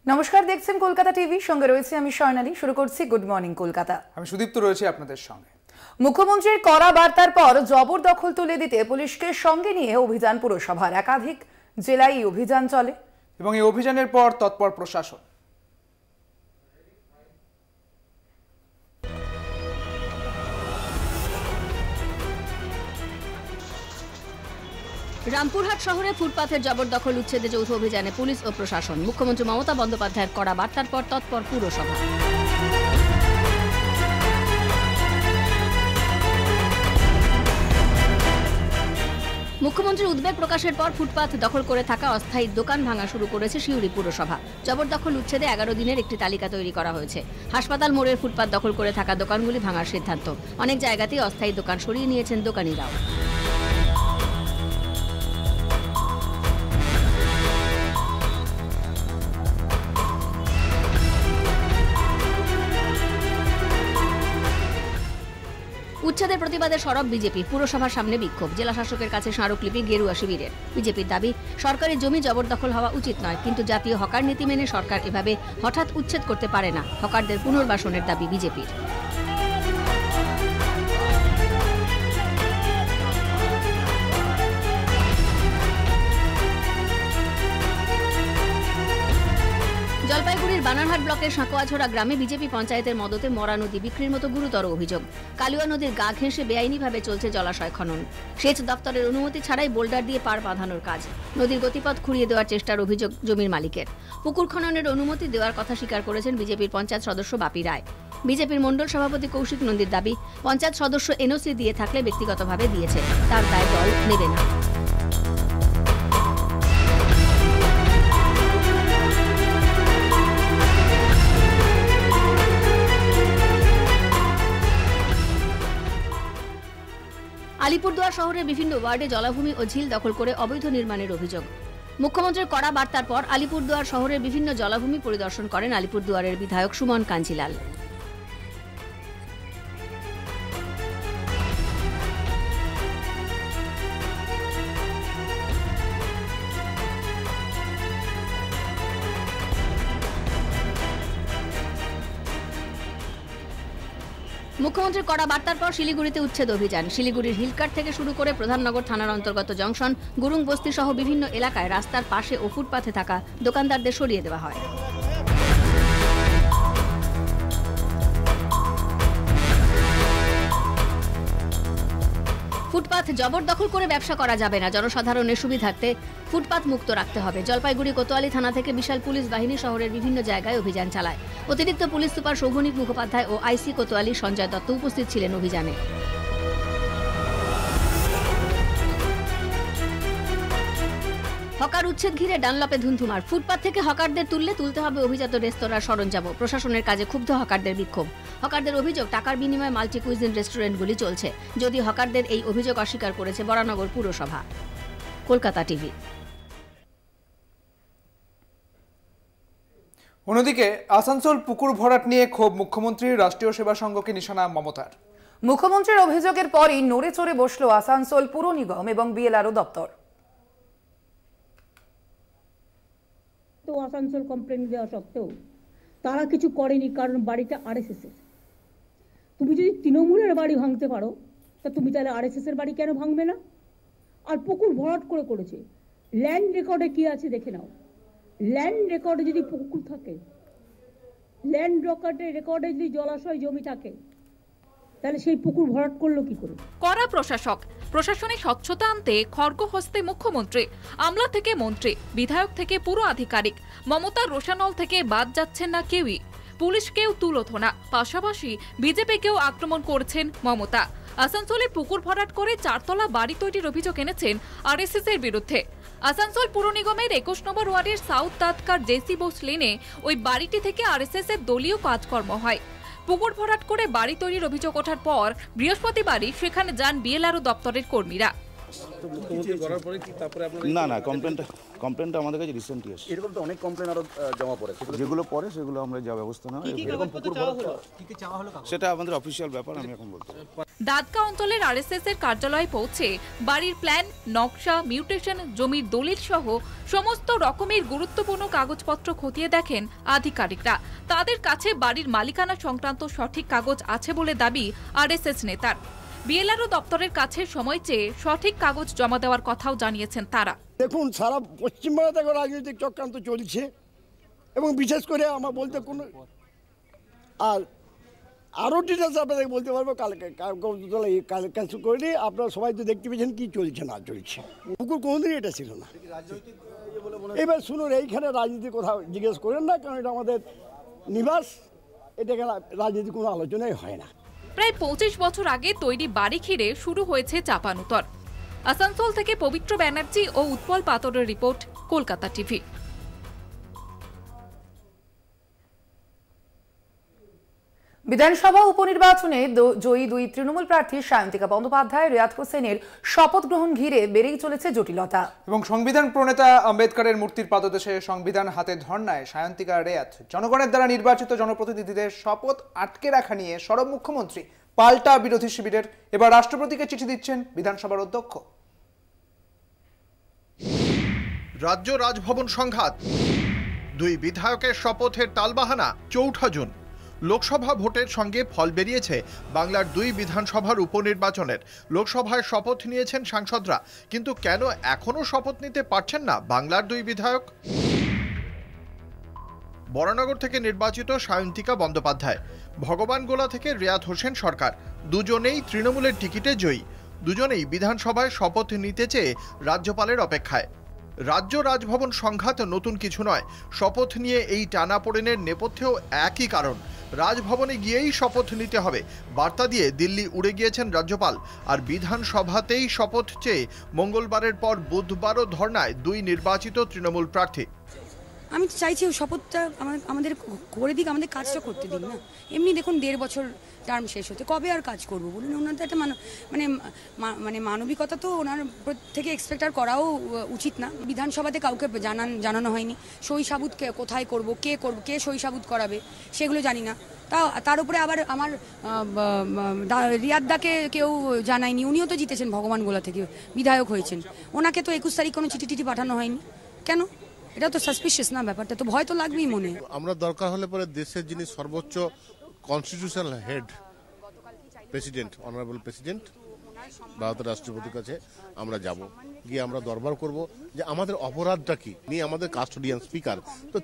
নমস্কার, দেখছেন কলকাতা টিভি, সঙ্গে রয়েছে আমি স্বর্ণালী। শুরু করছি গুড মর্নিং কলকাতা। আমি সুদীপ্ত রয়েছি আপনাদের সঙ্গে। মুখ্যমন্ত্রীর কড়া বার্তার পর জবরদখল তুলে দিতে পুলিশকে সঙ্গে নিয়ে অভিযান পুরসভার। একাধিক জেলায় এই অভিযান চলে এবং এই অভিযানের পর তৎপর প্রশাসন। রামপুরহাট শহরে ফুটপাথের জবরদখল উচ্ছেদে যৌথ অভিযানে পুলিশ ও প্রশাসন। মুখ্যমন্ত্রী মমতা বন্দ্যোপাধ্যায়ের কড়া বার্তার পর তৎপর পুরসভা। মুখ্যমন্ত্রীর উদ্বেগ প্রকাশের পর ফুটপাথ দখল করে থাকা অস্থায়ী দোকান ভাঙা শুরু করেছে সিউড়ি পুরসভা। জবরদখল উচ্ছেদে 11 দিনের একটি তালিকা তৈরি করা হয়েছে। হাসপাতাল মোড়ের ফুটপাথ দখল করে থাকা দোকানগুলি ভাঙার সিদ্ধান্ত। অনেক জায়গাতেই অস্থায়ী দোকান সরিয়ে নিয়েছেন দোকানিরাও। উচ্ছেদের প্রতিবাদে সরব বিজেপি। পুরসভার সামনে বিক্ষোভ, জেলা শাসকের কাছে স্মারকলিপি গেরুয়া শিবিরের। বিজেপির দাবি, সরকারি জমি জবরদখল হওয়া উচিত নয়, কিন্তু জাতীয় হকার নীতি মেনে সরকার এভাবে হঠাৎ উচ্ছেদ করতে পারে না। হকারদের পুনর্বাসনের দাবি বিজেপির। জলপাইগুড়ির বানারহাট ব্লকের সাঁকোয়াঝোড়া গ্রামে বিজেপি পঞ্চায়েতের মদতে মরা নদী বিক্রির মতো গুরুতর অভিযোগ। কালুয়া নদীর গা ঘেঁষে বেআইনিভাবে চলছে জলাশয় খনন। সেচ দপ্তরের অনুমতি ছাড়াই বোল্ডার দিয়ে পার বাঁধানোর কাজ। নদীর গতিপথ খুঁড়িয়ে দেওয়ার চেষ্টার অভিযোগ জমির মালিকের। পুকুর খননের অনুমতি দেওয়ার কথা স্বীকার করেছেন বিজেপির পঞ্চায়েত সদস্য বাপি রায়। বিজেপির মণ্ডল সভাপতি কৌশিক নন্দীর দাবি, পঞ্চায়েত সদস্য এনওসি দিয়ে থাকলে ব্যক্তিগতভাবে দিয়েছে, তার দায় দল নেবে না। আলিপুরদুয়ার শহরের বিভিন্ন ওয়ার্ডে জলাভূমি ও ঝিল দখল করে অবৈধ নির্মাণের অভিযোগ। মুখ্যমন্ত্রীর কড়া বার্তার পর আলিপুরদুয়ার শহরের বিভিন্ন জলাভূমি পরিদর্শন করেন আলিপুরদুয়ারের বিধায়ক সুমন কাঞ্জিলাল। মুখ্যমন্ত্রীর কড়া বার্তার পর শিলিগুড়িতে উচ্ছেদ অভিযান। শিলিগুড়ির হিলকাট থেকে শুরু করে প্রধাননগর থানার অন্তর্গত জংশন, গুরুং বস্তি সহ বিভিন্ন এলাকায় রাস্তার পাশে ও ফুটপাথে থাকা দোকানদারদের সরিয়ে দেওয়া হয়। ফুটপাথ জবরদখল করে ব্যবসা করা যাবে না, জনসাধারণের সুবিধার্থে ফুটপাথ মুক্ত রাখতে হবে। জলপাইগুড়ি কোতোয়ালি থানা থেকে বিশাল পুলিশ বাহিনী শহরের বিভিন্ন জায়গায় অভিযান চালায়। অতিরিক্ত পুলিশ সুপার শোভনিক মুখোপাধ্যায় ও আইসি কোতোয়ালি সঞ্জয় দত্ত উপস্থিত ছিলেন অভিযানে। হকার উচ্ছেদ ঘিরে ডানলপে ধুন্ধুমার। ফুটপাথ থেকে হকারদের তুলতে হবে অভিজাত রেস্তোরাঁর সরঞ্জাম। প্রশাসনের কাজে ক্ষুব্ধ হকারদের বিক্ষোভ। হকারদের অভিযোগ, টাকার বিনিময়ে মাল্টি কুইজিন রেস্টুরেন্টগুলি চলছে। যদি হকারদের এই অভিযোগ অস্বীকার করেছে বরানগর পুরসভা। কলকাতা টিভি। অন্যদিকে আসানসোল পুকুর ভরাট নিয়ে ক্ষোভ মুখ্যমন্ত্রীর। রাষ্ট্রীয় সেবা সংঘকে নিশানা মমতার। মুখ্যমন্ত্রীর অভিযোগের পরই নড়ে চড়ে বসল আসানসোল পুর নিগম এবং বিএলআরও দপ্তর। তো আসানসোল কমপ্লেন দেওয়া সত্ত্বেও তারা কিছু করেনি, কারণ বাড়িটা আরএসএস এর। তুমি যদি তৃণমূলের বাড়ি ভাঙতে পারো, তা তুমি তাহলে আরএসএস এর বাড়ি কেন ভাঙবে না? আর পুকুর ভরাট করেছে। ল্যান্ড রেকর্ডে কি আছে দেখে নাও। ল্যান্ড রেকর্ডে যদি পুকুর থাকে, ল্যান্ড রেকর্ডে যদি জলাশয় জমি থাকে, তাহলে সেই পুকুর ভরাট করলো কি করে? কড়া প্রশাসক। প্রশাসনে স্বচ্ছতা আনতে খড়গহস্তে মুখ্যমন্ত্রী। আমলা থেকে মন্ত্রী, বিধায়ক থেকে পুরো আধিকারিক, মমতার রোশানল থেকে বাদ যাচ্ছেন না কেউই। পুলিশকেও তুলোধনা, পাশাপাশি বিজেপিকেও আক্রমণ করছেন মমতা। আসানসোলে পুকুর ভরাট করে 4 তলা বাড়ি তৈরির অভিযোগ এনেছেন আরএসএস এর বিরুদ্ধে। আসানসোল পুর নিগমের 21 নম্বর ওয়ার্ডের সাউথ দাদকার জেসি বোস লেনে ওই বাড়িটি থেকে আরএসএস এর দলীয় কাজকর্ম হয়। পুকুর ভরাট করে বাড়ি তৈরির অভিযোগ ওঠার পর বৃহস্পতিবারই সেখানে যান বিএলআরও দপ্তরের কর্মীরা। না না, কমপ্লেনটা আমাদের কাছে রিসেন্টলি এসেছে। এরকম তো অনেক কমপ্লেন আরো জমা পড়ে, যেগুলো পড়ে সেগুলো আমরা যা ব্যবস্থা নেওয়া, সেটা আমাদের অফিসিয়াল ব্যাপার, আমি এখন বলতে পারি। দাদকা অঞ্চলের আরএসএস এর কার্যালয়ে পৌঁছে বাড়ির প্ল্যান, নকশা, মিউটেশন, জমির দলিল সহ সমস্ত রকমের গুরুত্বপূর্ণ কাগজপত্র খতিয়ে দেখেন আধিকারিকরা। তাদের কাছে বাড়ির মালিকানা সংক্রান্ত সঠিক কাগজ আছে বলে দাবি আরএসএস নেতার। বিএলআরও দপ্তরের কাছে সময় চেয়ে সঠিক কাগজ জমা দেওয়ার কথাও জানিয়েছেন তারা। দেখুন, সারা পশ্চিমবাংলা থেকে রাজনৈতিক চক্রান্ত চলছে এবং বিশেষ করে আমার বলতে কোনো আর আরও ডিটেলস আপনাদের বলতে পারবো কালকে ক্যান্সেল করে নিয়ে আপনারা সবাই তো দেখতে পেয়েছেন কী চলছে না চলছে। পুকুর কোনোদিনই এটা ছিল না। এবার শুনুন, এইখানে রাজনীতি কোথাও জিজ্ঞেস করেন না, কারণ এটা আমাদের নিবাস, এটাকে রাজনীতি কোনো আলোচনাই হয় না। প্রায় 25 বছর আগে তৈরি বাড়ি ঘিরে শুরু হয়েছে চাপানুতর। আসানসোল থেকে পবিত্র ব্যানার্জি ও উৎপল পাতরের রিপোর্ট, কলকাতা টিভি। বিধানসভা উপনির্বাচনে জয়ী দুই তৃণমূল প্রার্থী সায়ন্তিকা বন্দ্যোপাধ্যায়, রিয়াদ হোসেনের শপথ গ্রহণ ঘিরে বেড়েই চলেছে জটিলতা। এবং সংবিধান প্রণেতা আম্বেদকরের মূর্তির পাদদেশে সংবিধান হাতে ধর্নায় সায়ন্তিকা, রিয়াদ জনগণের দ্বারা নির্বাচিত জনপ্রতিনিধিদের শপথ আটকে রাখা নিয়ে সরব মুখ্যমন্ত্রী। পাল্টা বিরোধী শিবিরের। এবার রাষ্ট্রপতিকে চিঠি দিচ্ছেন বিধানসভার অধ্যক্ষ। রাজ্য রাজভবন সংঘাত, দুই বিধায়কের শপথের তালবাহানা। 4 জুন লোকসভা ভোটের সঙ্গে ফল বেরিয়েছে বাংলার দুই বিধানসভার উপনির্বাচনের। লোকসভায় শপথ নিয়েছেন সাংসদরা, কিন্তু কেন এখনো শপথ নিতে পারছেন না বাংলার দুই বিধায়ক? বরানগর থেকে নির্বাচিত সায়ন্তিকা বন্দ্যোপাধ্যায়, ভগবানগোলা থেকে রিয়াদ হোসেন সরকার, দুজনেই তৃণমূলের টিকিটে জয়ী। দুজনেই বিধানসভায় শপথ নিতে চেয়ে রাজ্যপালের অপেক্ষায়। রাজ্য রাজভবন সংঘাত নতুন কিছু নয়। শপথ নিয়ে এই টানাপোড়েনের নেপথ্যেও একই কারণ। রাজভবনে গিয়েই শপথ নিতে হবে বার্তা দিয়ে দিল্লি উড়ে গিয়েছেন রাজ্যপাল। আর বিধানসভাতেই শপথ চেয়ে মঙ্গলবারের পর বুধবারও ধর্নায় দুই নির্বাচিত তৃণমূল প্রার্থী। আমি চাইছি শপথটা আমাদের করে দিক, আমাদের কাজটা করতে দিন না। এমনি দেখুন 1.5 বছর টার্ম শেষ হতে, কবে আর কাজ করবো বলুন? ওনার তো একটা মানে মানবিকতা তো ওনার থেকে এক্সপেক্ট আর করাও উচিত না। বিধানসভাতে কাউকে জানানো হয়নি। সই সাবুত কোথায় করব, কে সই সাবুত করাবে সেগুলো জানি না। তার উপরে আবার আমার রিয়াদদাকে কেউ জানায়নি। উনিও তো জিতেছেন ভগবানগোলা থেকে, বিধায়ক হয়েছেন। ওনাকে তো 21 তারিখ কোনো চিঠি পাঠানো হয়নি কেন? এটা তো সাসপিশিয়াস না, ব্যাপারটা তো ভয় তো লাগবেই মনে। আমরা দরকার হলে পরে দেশের যিনি সর্বোচ্চ constitutional head, president, honourable president, ভারতের রাষ্ট্রপতির কাছে আমরা যাব, গিয়ে আমরা দরবার করব যে আমাদের অপরাধটা কি। নিয়ে আমাদের কাস্টোডিয়ান স্পিকার তো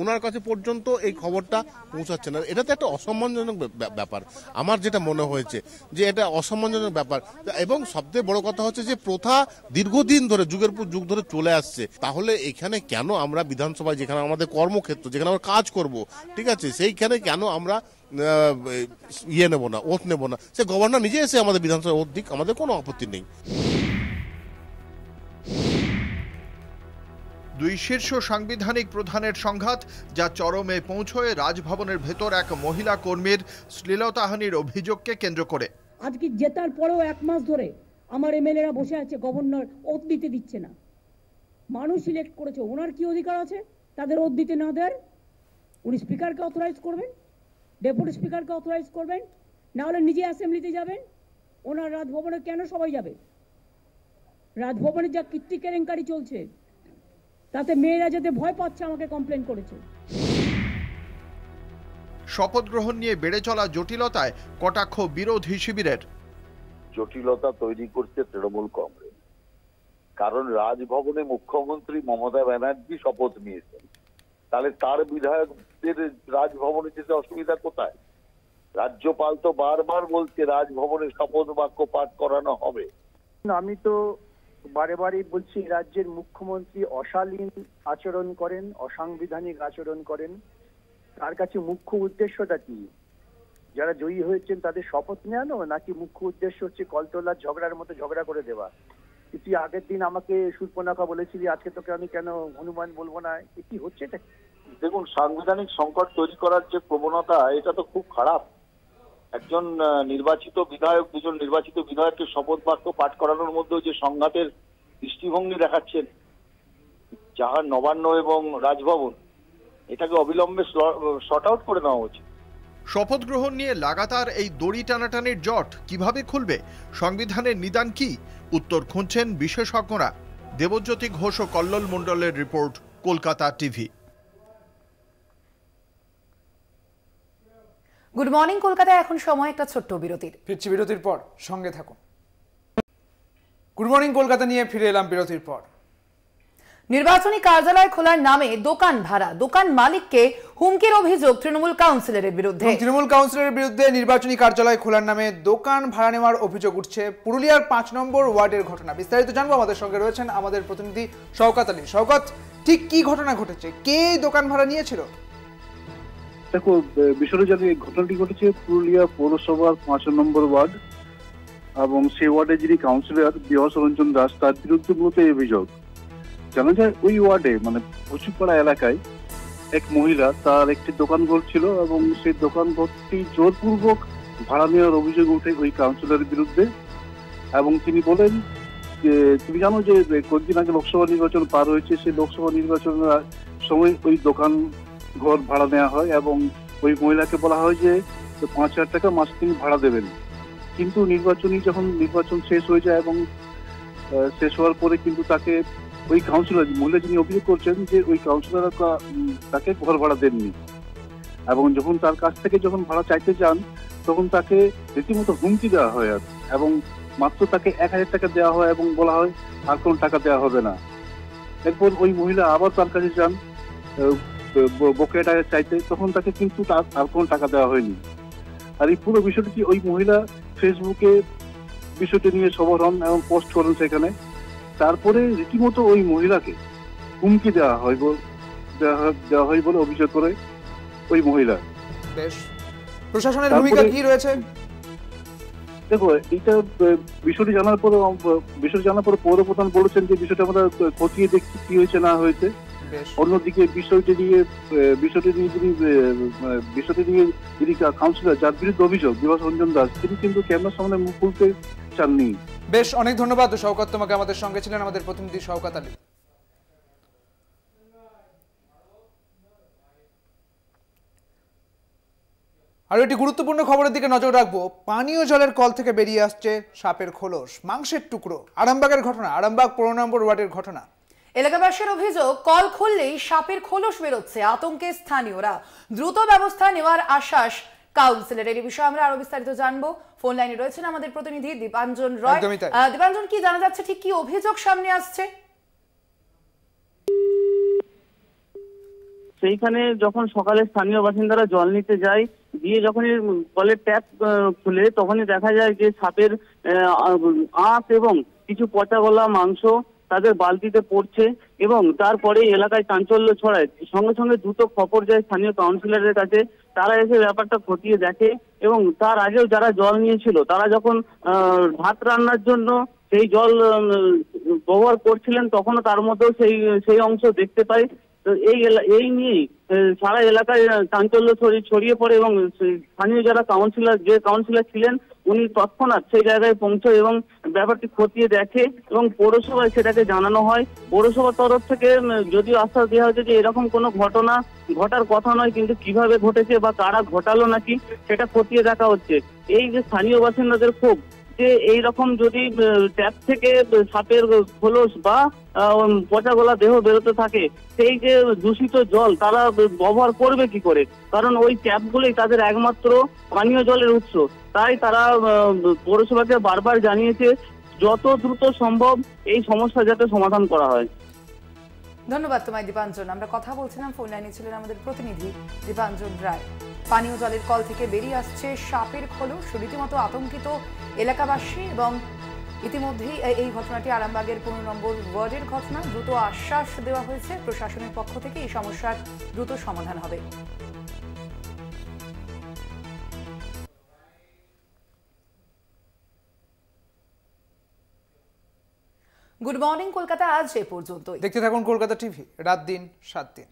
ওনার কাছে পর্যন্ত এই খবরটা পৌঁছাচ্ছে না। এটা তো একটা অসম্মানজনক ব্যাপার। আমার যেটা মনে হয়েছে যে এটা অসম্মানজনক ব্যাপার। এবং সবথেকে বড় কথা হচ্ছে যে প্রথা দীর্ঘদিন ধরে, যুগের পর যুগ ধরে চলে আসছে। তাহলে এখানে কেন আমরা বিধানসভায়, যেখানে আমাদের কর্মক্ষেত্র, যেখানে আমরা কাজ করব, ঠিক আছে, সেইখানে কেন আমরা নেব না, ওথ নেব না? সে গভর্নর নিজে এসে আমাদের বিধানসভায় ওথ দিক, আমাদের কোনো আপত্তি নেই। দুই শীর্ষ সাংবিধানিক প্রধানের সংঘাত, যা চরমে পৌঁছয় রাজভবনের ভেতর এক মহিলা কর্মীর শ্লীলতাহানির অভিযোগকে কেন্দ্র করে। আজকে জেতার পরেও 1 মাস ধরে আমার এমএলএরা বসে আছে, গভর্নর ওথ দিতে দিচ্ছে না। মানুষ সিলেক্ট করেছে, ওনার কি অধিকার আছে তাদের ওথ দিতে না দেওয়ার? উনি স্পিকারকে অথরাইজ করবেন, ডেপুটি স্পিকারকে অথরাইজ করবেন, না হলে নিজে অ্যাসেম্বলিতে যাবেন। ওনার রাজভবনে কেন সবাই যাবে? রাজভবনে যা কীর্তি কেলেঙ্কারি চলছে, তাতে মেয়েরা যেতে ভয় পাচ্ছে, আমাকে কমপ্লেন করেছে। শপথ গ্রহণ নিয়ে বেড়ে চলা জটিলতায় কটাক্ষ বিরোধী শিবিরের। জটিলতা তৈরি করছে তৃণমূল কংগ্রেস, কারণ রাজভবনে মুখ্যমন্ত্রী মমতা ব্যানার্জি শপথ নিয়েছেন, তাহলে তার বিধায়কদের রাজভবনে যেতে অসুবিধা কোথায়? রাজ্যপাল তো বারবার বলছে রাজভবনে শপথ বাক্য পাঠ করানো হবে। আমি তো বারে বলছি, রাজ্যের মুখ্যমন্ত্রী অশালীন আচরণ করেন, অসাংবিধানিক আচরণ করেন। তার কাছে মুখ্য উদ্দেশ্যটা কি? যারা জয়ী হয়েছেন তাদের শপথ নেওয়ানো, নাকি মুখ্য উদ্দেশ্য হচ্ছে কলতলার ঝগড়ার মতো ঝগড়া করে দেওয়া? তুই আগের দিন আমাকে সুর্পনখা বলেছিলি, আজকে তোকে আমি কেন হনুমান বলবো না? কি হচ্ছে এটা? দেখুন, সাংবিধানিক সংকট তৈরি করার যে প্রবণতা, এটা তো খুব খারাপ। একজন নির্বাচিত বিধায়ক, দুজন নির্বাচিত বিধায়ককে শপথ বাক্য পাঠ করানোর মধ্যেও যে সংঘাতের দৃষ্টিভঙ্গি দেখাচ্ছেন, যাহার নবান্ন এবং রাজভবন, এটাকে অবিলম্বে শর্ট আউট করে নেওয়া উচিত। শপথ গ্রহণ নিয়ে লাগাতার এই দড়ি টানাটানির জট কিভাবে খুলবে, সংবিধানের নিদান কি, উত্তর খুঁজছেন বিশেষজ্ঞরা। দেবজ্যোতি ঘোষ ও কল্লোল মণ্ডলের report, Kolkata TV. Good morning কলকাতায় এখন সময় একটা ছোট্ট বিরতির। ফিরছি বিরতির পর, সঙ্গে থাকুন। গুড মর্নিং কলকাতা নিয়ে ফিরে এলাম বিরতির পর। নির্বাচনী কার্যালয় খোলার নামে দোকান ভাড়া, দোকান মালিককে হুমকির অভিযোগ তৃণমূল কাউন্সিলরের বিরুদ্ধে। তৃণমূল কাউন্সিলরের বিরুদ্ধে নির্বাচনী কার্যালয় খোলার নামে দোকান ভাড়া নেওয়ার অভিযোগ উঠছে। পুরুলিয়ার 5 নম্বর ওয়ার্ডের ঘটনা। বিস্তারিত জানবো, আমাদের সঙ্গে রয়েছেন আমাদের প্রতিনিধি শওকত আলী। শওকত, ঠিক কি ঘটনা ঘটেছে, কে দোকান ভাড়া নিয়েছিল? দেখো, বিষয়টা জানি ঘটনাটি ঘটেছে পুরুলিয়া পৌরসভার 5 নম্বর ওয়ার্ড, এবং সেই ওয়ার্ডে যিনি কাউন্সিলর বিহস রঞ্জন দাস, তার বিরুদ্ধে মূলত এই অভিযোগ। জানা যায় ওই ওয়ার্ডে মানে পশুপাড়া এলাকায় এক মহিলা, তার একটি দোকান ঘর ছিল এবং সেই দোকান ঘরটি জোরপূর্বক ভাড়া নেওয়ার অভিযোগ উঠে ওই কাউন্সিলরের বিরুদ্ধে। এবং তিনি বলেন যে, তুমি জানো যে কয়েকদিন আগে লোকসভা নির্বাচন পার হয়েছে, সেই লোকসভা নির্বাচনের সময় ওই দোকান ঘর ভাড়া নেওয়া হয় এবং ওই মহিলাকে বলা হয় যে 5,000 টাকা মাস তিনি ভাড়া দেবেন। কিন্তু নির্বাচন শেষ হয়ে যায় এবং শেষ হওয়ার পরে কিন্তু তাকে ওই কাউন্সিলর, মহিলা যিনি অভিযোগ করছেন যে ওই কাউন্সিলর তাকে ঘর ভাড়া দেননি, এবং যখন তার কাছ থেকে যখন ভাড়া চাইতে যান তখন তাকে রীতিমতো হুমকি দেওয়া হয় এবং মাত্র তাকে 1,000 টাকা দেওয়া হয় এবং বলা হয় আর কোনো টাকা দেওয়া হবে না। এরপর ওই মহিলা আবার তার কাছে যান বকেয়া টাকা চাইতে, তখন তাকে কিন্তু আর কোনো টাকা দেওয়া হয়নি। আর এই পুরো বিষয়টি ওই মহিলা ফেসবুকে বিষয়টি নিয়ে সরব হন এবং পোস্ট করেন সেখানে। তারপরে রীতিমতো ওই মহিলাকে হুমকি দেওয়া হয় বলে অভিযোগ করে ওই মহিলা। বেশ, প্রশাসনের ভূমিকা কি রয়েছে? দেখো, এটা বিষয়টি জানার পরে পৌর প্রধান বলেছেন যে বিষয়টা আমরা খতিয়ে দেখছি কি হয়েছে না হয়েছে। অন্যদিকে বিষয়টি নিয়ে যিনি কাউন্সিলর, যার বিরুদ্ধে অভিযোগ বিভাস রঞ্জন দাস, তিনি কিন্তু ক্যামেরার সামনে মুখ খুলতে চাননি। বেশ, অনেক ধন্যবাদ শওকত, তোমাকে। আমাদের সঙ্গে ছিলেন আমাদের প্রতিনিধি শওকত আলী। আর একটি গুরুত্বপূর্ণ খবরের দিকে নজর রাখবো। পানীয় জলের কল থেকে বেরিয়ে আসছে সাপের খোলস, মাংসের টুকরো। আরামবাগের ঘটনা, আরামবাগ 15 নম্বর ওয়ার্ডের ঘটনা। এলাকাবাসীর অভিযোগ, কল খুললেই সাপের খোলস বেরোচ্ছে। আতঙ্কে স্থানীয়রা, দ্রুত ব্যবস্থা নেওয়ার আশ্বাস কাউন্সিলরের। এই বিষয়ে আমরা আরো বিস্তারিত জানবো। ফোন লাইনে রয়েছেন আমাদের প্রতিনিধি দীপাঞ্জন রয়। দীপাঞ্জন, কি জানা যাচ্ছে, ঠিক কি অভিযোগ সামনে আসছে? সেইখানে যখন সকালে স্থানীয় বাসিন্দারা জল নিতে যায়, দিয়ে যখনই কলের ট্যাপ খুলে তখনই দেখা যায় যে সাপের আঁশ এবং কিছু পচা গলা মাংস তাদের বালতিতে পড়ছে, এবং তারপরে এলাকায় চাঞ্চল্য ছড়ায়। সঙ্গে সঙ্গে দ্রুত খবর যায় স্থানীয় কাউন্সিলরের কাছে। তারা এসে ব্যাপারটা খতিয়ে দেখে, এবং তার আগেও যারা জল নিয়েছিল তারা যখন ভাত রান্নার জন্য সেই জল ব্যবহার করছিলেন, তখনও তার মধ্যেও সেই অংশ দেখতে পায়। তো এই নিয়েই সারা এলাকায় চাঞ্চল্য ছড়িয়ে পড়ে, এবং স্থানীয় যারা কাউন্সিলর ছিলেন উনি তৎক্ষণাৎ সেই জায়গায় পৌঁছয় এবং ব্যাপারটি খতিয়ে দেখে, এবং পৌরসভায় সেটাকে জানানো হয়। পৌরসভার তরফ থেকে যদিও আশ্বাস দেওয়া হয়েছে যে এরকম কোনো ঘটনা ঘটার কথা নয়, কিন্তু কিভাবে ঘটেছে বা কারা ঘটালো নাকি সেটা খতিয়ে দেখা হচ্ছে। এই যে স্থানীয় বাসিন্দাদের ক্ষোভ যে এইরকম যদি ট্যাপ থেকে সাপের খোলস বা পচা গলা দেহ বেরোতে থাকে, সেই যে দূষিত জল তারা ব্যবহার করবে কি করে? কারণ ওই ট্যাপগুলোই তাদের একমাত্র পানীয় জলের উৎস। তাই তারা পৌরসভাকে বারবার জানিয়েছে যত দ্রুত সম্ভব এই সমস্যা যাতে সমাধান করা হয়। ধন্যবাদ তোমায় দীপাঞ্জন। আমরা কথা বলছিলাম, ফোন লাইনে ছিলেন আমাদের প্রতিনিধি দীপাঞ্জন রায়। পানীয় জলের কল থেকে বেরিয়ে আসছে সাপের খোলস, রীতিমতো আতঙ্কিত এলাকাবাসী, এবং ইতিমধ্যেই এই ঘটনাটি আরামবাগের 15 নম্বর ওয়ার্ডের ঘটনা। দ্রুত আশ্বাস দেওয়া হয়েছে প্রশাসনের পক্ষ থেকে এই সমস্যার দ্রুত সমাধান হবে। গুড মর্নিং কলকাতা আজ এ পর্যন্তই। দেখতে থাকুন কলকাতা টিভি, রাত দিন 7 দিন।